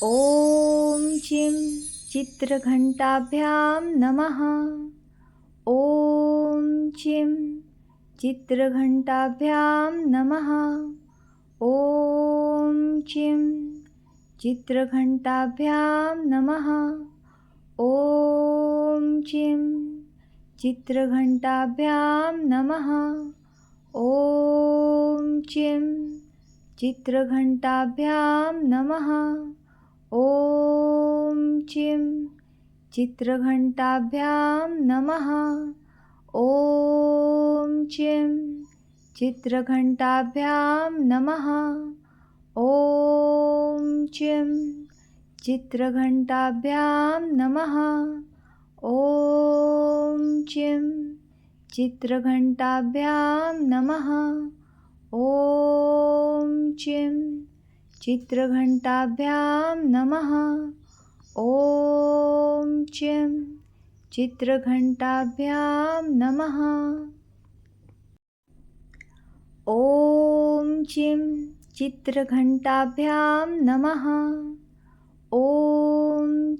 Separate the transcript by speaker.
Speaker 1: ॐ चिं चित्रघण्टाभ्यां नमः। ॐ चिं चित्रघण्टाभ्यां नमः। ॐ चिं चित्रघण्टाभ्यां नमः। ॐ चिं चित्रघण्टाभ्यां नमः। ॐ चिं चित्रघण्टाभ्यां नमः। ॐ चिं चित्रघण्टाभ्यां नमः। ॐ चिं चित्रघण्टाभ्यां नमः। ॐ चिं चित्रघण्टाभ्यां नमः। ॐ चिं चित्रघण्टाभ्यां नमः। ॐ चिं चित्रघण्टाभ्यां नमः। ॐ चिं चित्रघण्टाभ्यां नमः। ॐ चिं चित्रघण्टाभ्यां नमः। ॐ